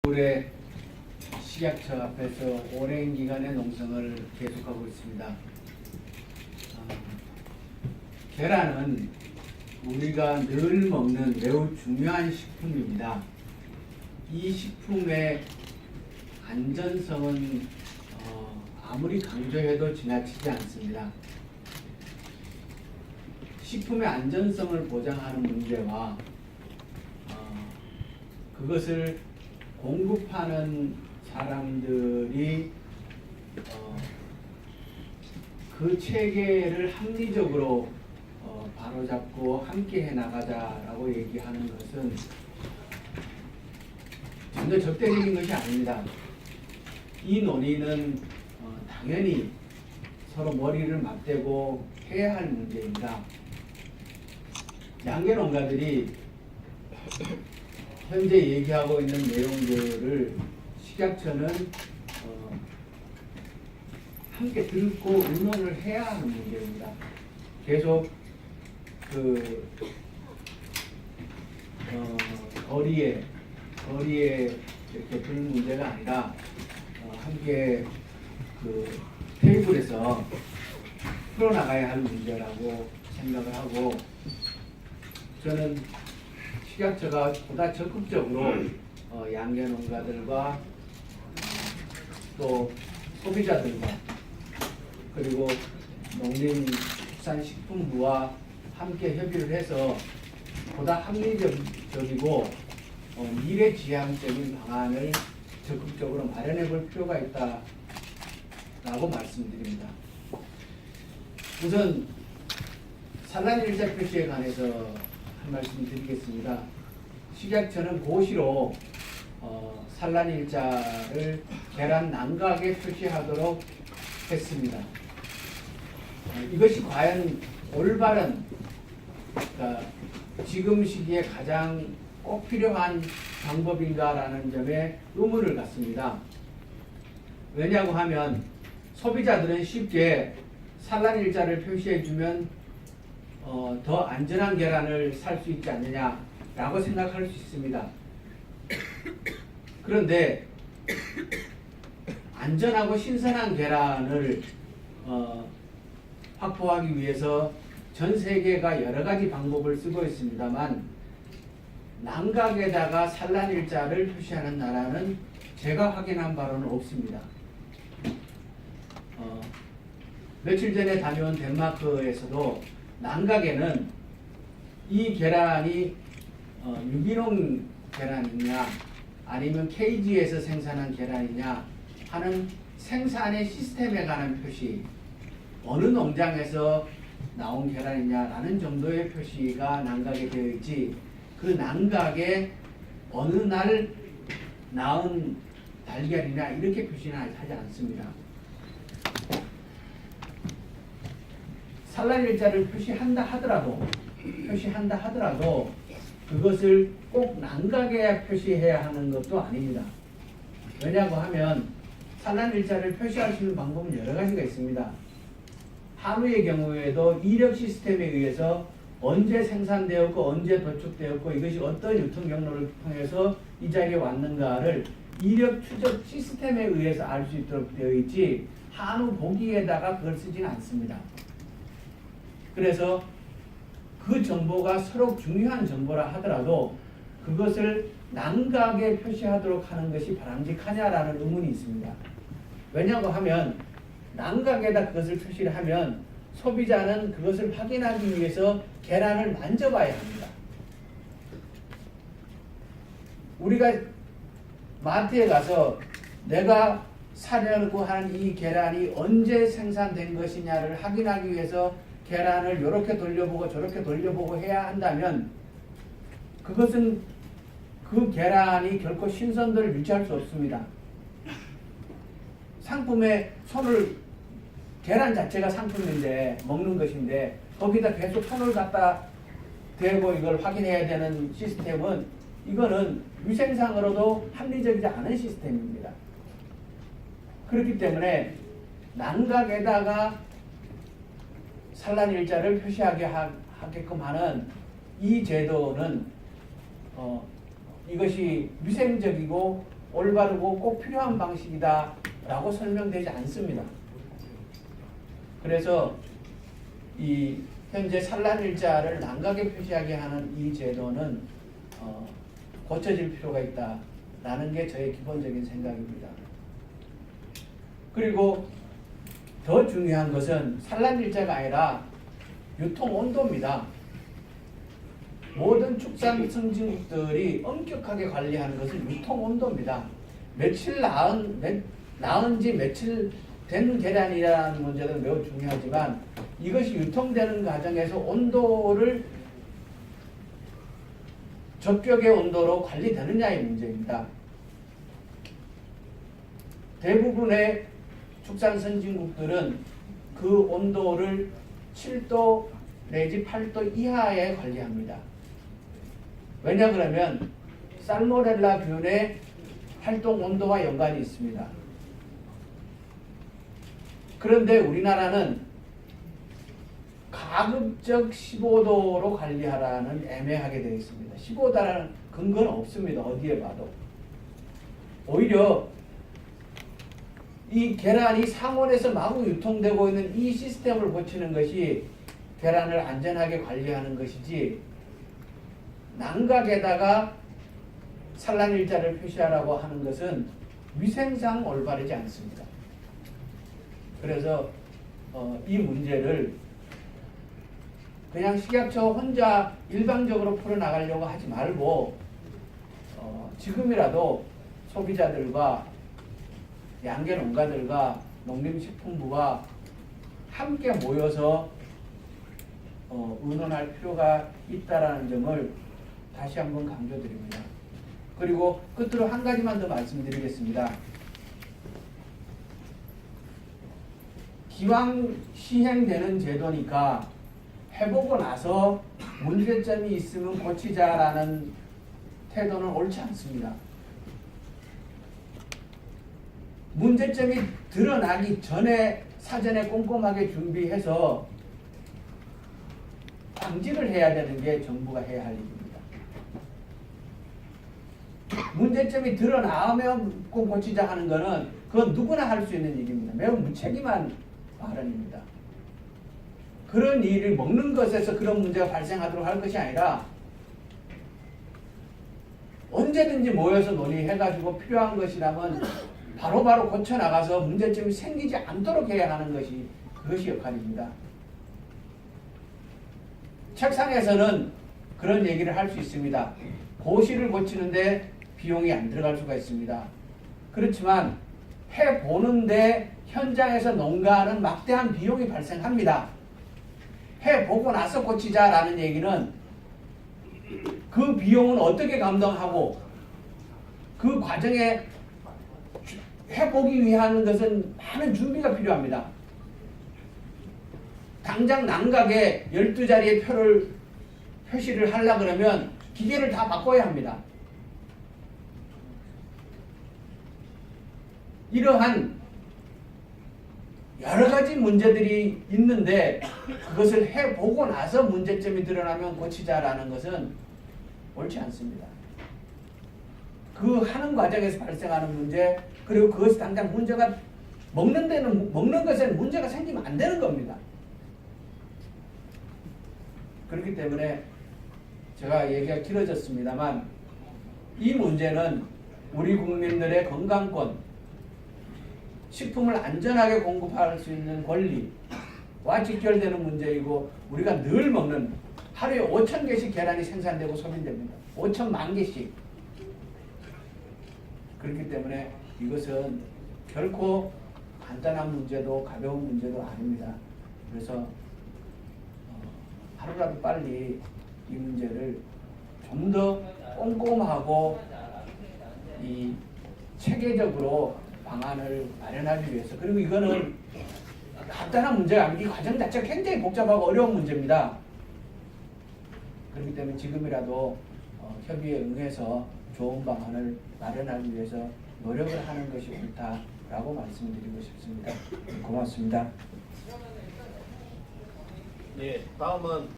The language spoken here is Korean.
올해 식약처 앞에서 오랜 기간의 농성을 계속하고 있습니다. 계란은 우리가 늘 먹는 매우 중요한 식품입니다. 이 식품의 안전성은 아무리 강조해도 지나치지 않습니다. 식품의 안전성을 보장하는 문제와 그것을 공급하는 사람들이 그 체계를 합리적으로 바로잡고 함께 해나가자라고 얘기하는 것은 전혀 적대적인 것이 아닙니다. 이 논의는 당연히 서로 머리를 맞대고 해야 할 문제입니다. 양계 농가들이 현재 얘기하고 있는 내용들을 식약처는 함께 듣고 의논을 해야 하는 문제입니다. 계속 거리에 이렇게 두는 문제가 아니라 함께 테이블에서 풀어나가야 할 문제라고 생각을 하고, 저는 식약처가 보다 적극적으로 양계 농가들과 또 소비자들과 그리고 농림축산식품부와 함께 협의를 해서 보다 합리적이고 미래지향적인 방안을 적극적으로 마련해 볼 필요가 있다라고 말씀드립니다. 우선 산란일자 표시에 관해서 한 말씀 드리겠습니다. 식약처는 고시로 산란일자를 계란 난각에 표시하도록 했습니다. 이것이 과연 올바른, 그러니까 지금 시기에 가장 꼭 필요한 방법인가라는 점에 의문을 갖습니다. 왜냐고 하면 소비자들은 쉽게 산란일자를 표시해주면 더 안전한 계란을 살 수 있지 않느냐라고 생각할 수 있습니다. 그런데 안전하고 신선한 계란을 확보하기 위해서 전 세계가 여러 가지 방법을 쓰고 있습니다만, 난각에다가 산란일자를 표시하는 나라는 제가 확인한 바로는 없습니다. 며칠 전에 다녀온 덴마크에서도 난각에는 이 계란이 유기농 계란이냐 아니면 케이지에서 생산한 계란이냐 하는 생산의 시스템에 관한 표시, 어느 농장에서 나온 계란이냐라는 정도의 표시가 난각에 되어 있지, 그 난각에 어느 날 낳은 달걀이냐 이렇게 표시는 하지 않습니다. 산란일자를 표시한다 하더라도 그것을 꼭 난각에 표시해야 하는 것도 아닙니다. 왜냐고 하면 산란일자를 표시할 수 있는 방법은 여러 가지가 있습니다. 한우의 경우에도 이력 시스템에 의해서 언제 생산되었고 언제 도축되었고 이것이 어떤 유통 경로를 통해서 이 자리에 왔는가를 이력 추적 시스템에 의해서 알 수 있도록 되어 있지, 한우 고기에다가 그걸 쓰지는 않습니다. 그래서 그 정보가 서로 중요한 정보라 하더라도 그것을 난각에 표시하도록 하는 것이 바람직하냐라는 의문이 있습니다. 왜냐고 하면 난각에다 그것을 표시를 하면 소비자는 그것을 확인하기 위해서 계란을 만져봐야 합니다. 우리가 마트에 가서 내가 사려고 하는 이 계란이 언제 생산된 것이냐를 확인하기 위해서 계란을 이렇게 돌려보고 저렇게 돌려보고 해야 한다면 그것은 그 계란이 결코 신선도를 유지할 수 없습니다. 상품에 계란 자체가 상품인데, 먹는 것인데 거기다 계속 손을 갖다 대고 이걸 확인해야 되는 시스템은, 이거는 위생상으로도 합리적이지 않은 시스템입니다. 그렇기 때문에 난각에다가 산란일자를 표시하게 하게끔 하는 이 제도는 이것이 위생적이고 올바르고 꼭 필요한 방식이다 라고 설명되지 않습니다. 그래서 이 현재 산란일자를 난각에 표시하게 하는 이 제도는 고쳐질 필요가 있다라는 게 저의 기본적인 생각입니다. 그리고 더 중요한 것은 산란일자가 아니라 유통온도입니다. 모든 축산 선진국들이 엄격하게 관리하는 것은 유통온도입니다. 며칠 나은지 며칠 된 계란이라는 문제는 매우 중요하지만 이것이 유통되는 과정에서 온도를 적격의 온도로 관리되느냐의 문제입니다. 대부분의 축산 선진국들은 그 온도를 7도 내지 8도 이하에 관리합니다. 왜냐 그러면 살모넬라균의 활동 온도와 연관이 있습니다. 그런데 우리나라는 가급적 15도로 관리하라는 애매하게 되어 있습니다. 15도라는 근거는 없습니다. 어디에 봐도. 오히려 이 계란이 상온에서 마구 유통되고 있는 이 시스템을 고치는 것이 계란을 안전하게 관리하는 것이지 난각에다가 산란일자를 표시하라고 하는 것은 위생상 올바르지 않습니다. 그래서 이 문제를 그냥 식약처 혼자 일방적으로 풀어나가려고 하지 말고 지금이라도 소비자들과 양계농가들과 농림식품부가 함께 모여서 의논할 필요가 있다는 점을 다시 한번 강조드립니다. 그리고 끝으로 한 가지만 더 말씀드리겠습니다. 기왕 시행되는 제도니까 해보고 나서 문제점이 있으면 고치자라는 태도는 옳지 않습니다. 문제점이 드러나기 전에 사전에 꼼꼼하게 준비해서 방지를 해야 되는 게 정부가 해야 할 일입니다. 문제점이 드러나면 꼭 고치자 하는 것은 그건 누구나 할 수 있는 일입니다. 매우 무책임한 발언입니다. 그런 일을 먹는 것에서 그런 문제가 발생하도록 할 것이 아니라 언제든지 모여서 논의해가지고 필요한 것이라면 바로바로 고쳐나가서 문제점이 생기지 않도록 해야 하는 것이 그것이 역할입니다. 책상에서는 그런 얘기를 할 수 있습니다. 고시를 고치는데 비용이 안 들어갈 수가 있습니다. 그렇지만 해보는데 현장에서 농가하는 막대한 비용이 발생합니다. 해보고 나서 고치자라는 얘기는 그 비용은 어떻게 감당하고 그 과정에 해보기 위한 것은 많은 준비가 필요합니다. 당장 난각에 12자리의 표시를 하려고 그러면 기계를 다 바꿔야 합니다. 이러한 여러 가지 문제들이 있는데 그것을 해보고 나서 문제점이 드러나면 고치자라는 것은 옳지 않습니다. 그 하는 과정에서 발생하는 문제, 그리고 그것이 당장 문제가 먹는 것에는 문제가 생기면 안 되는 겁니다. 그렇기 때문에 제가 얘기가 길어졌습니다만 이 문제는 우리 국민들의 건강권, 식품을 안전하게 공급할 수 있는 권리와 직결되는 문제이고 우리가 늘 먹는 하루에 5,000개씩 계란이 생산되고 소비됩니다. 5,000만 개씩. 그렇기 때문에 이것은 결코 간단한 문제도 가벼운 문제도 아닙니다. 그래서 하루라도 빨리 이 문제를 좀 더 꼼꼼하고 이 체계적으로 방안을 마련하기 위해서, 그리고 이거는 간단한 문제가 아니고 이 과정 자체가 굉장히 복잡하고 어려운 문제입니다. 그렇기 때문에 지금이라도 협의에 응해서 좋은 방안을 마련하기 위해서 노력을 하는 것이 옳다라고 말씀드리고 싶습니다. 고맙습니다. 예, 다음은